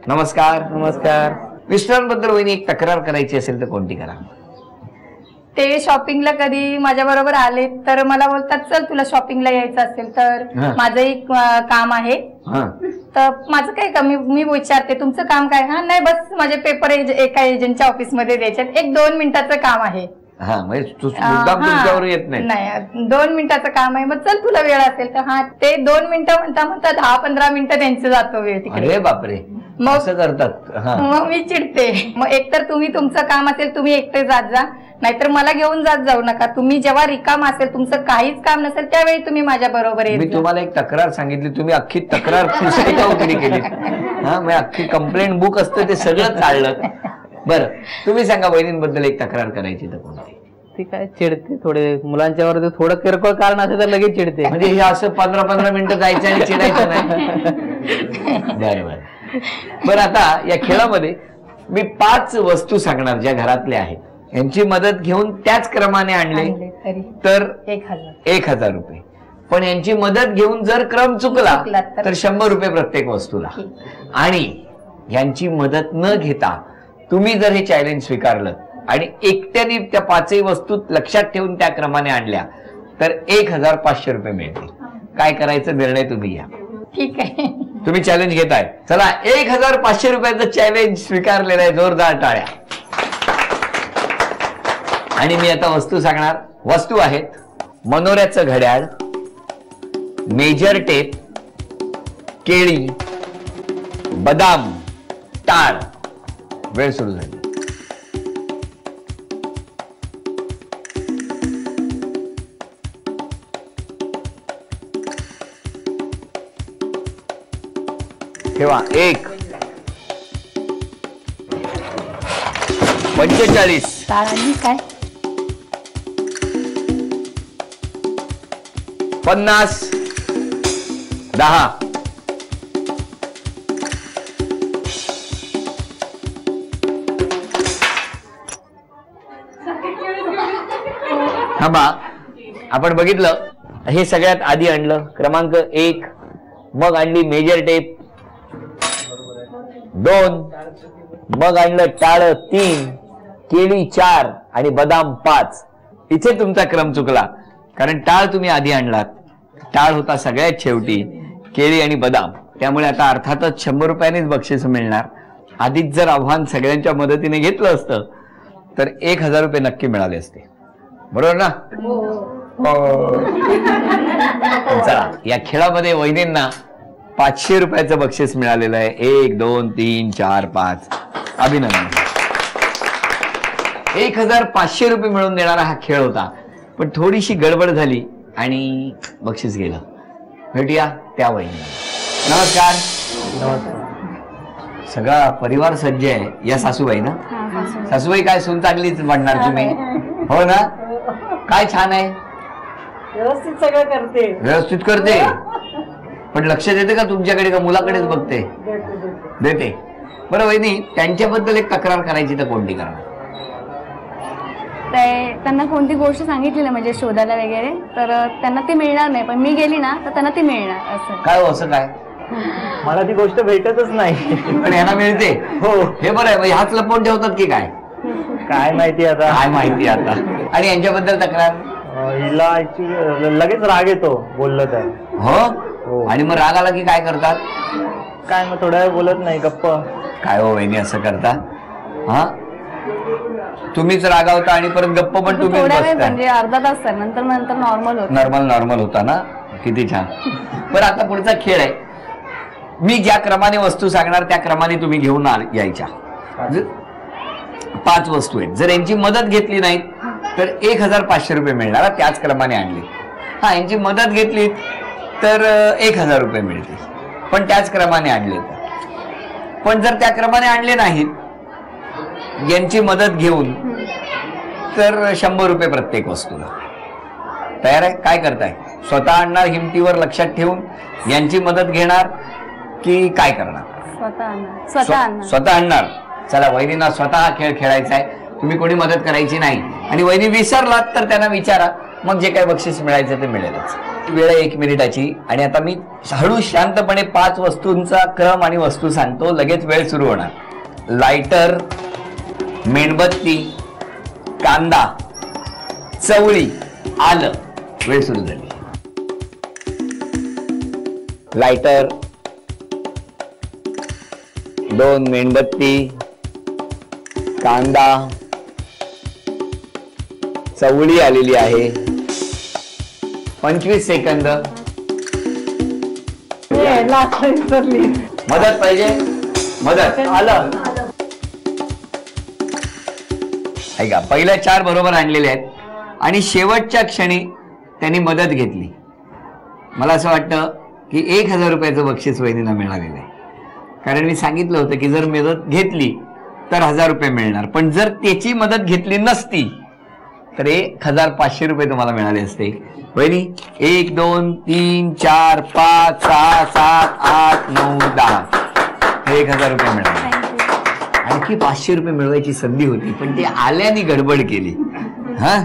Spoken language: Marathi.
नमस्कार. नमस्कार. मिस्टरांबद्दल वहिनी एक तक्रार करायची असेल तर कोणती करा? ते शॉपिंगला कधी माझ्या बरोबर आले तर मला बोलतात चल तुला शॉपिंगला यायचं असेल तर माझं एक काम आहे. तर माझं काय कमी मी विचारते तुमचं काम काय? हा नाही बस माझे पेपर एका एजंटच्या ऑफिस मध्ये द्यायचे, 1-2 मिनिटाचं काम आहे. तुमच्यावर येत नाही 2 मिनिटाचं काम आहे, मग चल तुला वेळ असेल तर. हा ते 2 मिनिटं म्हणता 10-15 मिनिटं त्यांचं जातो वेळ तिकडे. अरे बापरे, मग असं करतात. मग मी चिडते. मग एकतर तुम्ही तुमचं काम असेल तुम्ही एकटे जात जा, नाहीतर मला घेऊन जाऊ नका. तुम्ही जेव्हा रिकाम असेल तुमचं काहीच काम नसेल त्यावेळी तुम्ही माझ्या बरोबर येत. मी तुम्हाला एक तक्रार सांगितली, तुम्ही अख्खी तक्रार पुस्तकावरी केली. मग अख्खी कंप्लेंट बुक असतं ते सगळं चाललं. बरं तुम्ही सांगा वहिनींबद्दल एक तक्रार करायची तर कोणती? ती काय चिडते थोडे मुलांच्यावर, थोडं किरकोळ कारण असेल तर लगेच चिडते. म्हणजे हे असं 15-15 मिनिटं जायचं आणि चिडायचं नाही. बरं आता या खेळामध्ये मी 5 वस्तू सांगणार ज्या घरातल्या आहेत, यांची मदत घेऊन त्याच क्रमाने आणले तर 1000 रुपये. पण यांची मदत घेऊन जर क्रम चुकला तर 100 रुपये प्रत्येक वस्तूला. आणि यांची मदत न घेता तुम्ही जर हे चॅलेंज स्वीकारलं आणि एकट्याने त्या 5ही वस्तू लक्षात ठेवून त्या क्रमाने आणल्या तर 1500 रुपये मिळतील. काय करायचं निर्णय तुम्ही घ्या. ठीक आहे, तुम्ही चॅलेंज घेताय. चला 1500 रुपयाचं चॅलेंज स्वीकारलेलं आहे. जोरदार टाळ्या. आणि मी आता वस्तू सांगणार. वस्तू आहेत मनोऱ्याचं घड्याळ, मेजर टेप, केळी, बदाम, टाळ. वेळ सुरू झाली. ठेवा. 1 45 काय 50 10 थांबा. आपण बघितलं हे सगळ्यात आधी आणलं क्रमांक 1, मग आणली मेजर टेप 2, मग आणलं टाळ 3, केळी 4 आणि बदाम 5. इथे तुमचा क्रम चुकला कारण टाळ तुम्ही आधी आणलात. टाळ होता सगळ्यात शेवटी, केळी आणि बदाम. त्यामुळे आता अर्थातच 100 रुपयानेच बक्षीस मिळणार. आधीच जर आव्हान सगळ्यांच्या मदतीने घेतलं असतं तर 1000 रुपये नक्की मिळाले असते. बरोबर ना? चला या खेळामध्ये वहिनींना 500 रुपयाचं बक्षीस मिळालेलं आहे. 1 2 3 4 5. अभिनंदन. 1500 रुपये मिळवून देणारा हा खेळ होता. पण थोडीशी गडबड झाली आणि बक्षीस गेलं. भेटूया त्या वहिनीला. नमस्कार. सगळा परिवार सज्ज आहे. या सासूबाई ना? सासूबाई काय सून चांगलीच म्हणणार तुम्ही, हो ना? काय छान आहे, व्यवस्थित सगळं करते. व्यवस्थित करते. पण लक्ष देते का तुमच्याकडे का मुलाकडेच बघते? देते. बरं वहिनी त्यांच्याबद्दल एक तक्रार करायची तर कोणती करा? त्यांना कोणती गोष्ट सांगितली ना म्हणजे शोधायला वगैरे तर त्यांना ती मिळणार नाही, पण मी गेली ना तर त्यांना ती मिळणार. असं काय? असं काय? मला ती गोष्ट भेटतच नाही पण यांना मिळते. हो हे बरं आहे. ह्याच लपवून ठेवतात की काय? काय माहिती आता. काय माहिती आता. आणि यांच्याबद्दल तक्रार? हिला लगेच राग येतो बोललं तर. हो. आणि मग राग आला की काय करतात? काय मग थोड्या वेळ बोलत नाही, गप्प. काय हो वहिनी असं करता? हा तुम्हीच रागावता आणि परत गप्प पण तुम्ही म्हणजे अर्धा तास नंतर नॉर्मल होता ना. किती छान. बरं आता पुढचा खेळ आहे. मी ज्या क्रमाने वस्तू सांगणार त्या क्रमाने तुम्ही घेऊन यायच्या. 5 वस्तू आहेत. जर यांची मदत घेतली नाही तर 1500 रुपये मिळणार. त्याच क्रमाने आणली. हा यांची मदत घेतली तर 1000 रुपये मिळतील. पण त्याच क्रमाने आणले तर. पण जर त्या क्रमाने आणले नाहीत यांची मदत घेऊन तर 100 रुपये प्रत्येक वस्तूला. तयार आहे? काय करताय? स्वतः आणणार हिमतीवर लक्षात ठेवून, यांची मदत घेणार की काय करणार? स्वतः आणणार. चला वहिनींना स्वतः हा खेळ खेळायचा आहे. तुम्ही कोणी मदत करायची नाही. आणि वहिनी विसरलात तर त्यांना विचारा मग जे काय बक्षीस मिळायचं ते मिळेलच. वेळ आहे 1 मिनिटाची आणि आता मी हळू शांतपणे 5 वस्तूंचा क्रम आणि वस्तू सांगतो. लगेच वेळ सुरू होणार. लायटर, मेणबत्ती, कांदा, चवळी, आलं. वेळ सुरू झाली. लायटर, 2 मेणबत्ती, कांदा, चवळी आलेली आहे. 25 सेकंद. मदत पाहिजे? मदत. आलं. ऐका, पहिल्या 4 बरोबर आणलेले आहेत आणि शेवटच्या क्षणी त्यांनी मदत घेतली. मला असं वाटतं की 1000 रुपयाचं बक्षीस वहिनींना मिळालेलं आहे. कारण मी सांगितलं होतं की जर मदत घेतली तर 1000 रुपये मिळणार, पण जर त्याची मदत घेतली नसती तर 1500 रुपये तुम्हाला मिळाले असते. वहिनी, 1 2 3 4 5 6 7 8 9 10 हे 1000 रुपये मिळाले. आणखी 500 रुपये मिळवायची संधी होती, पण ते आल्याने गडबड केली. हा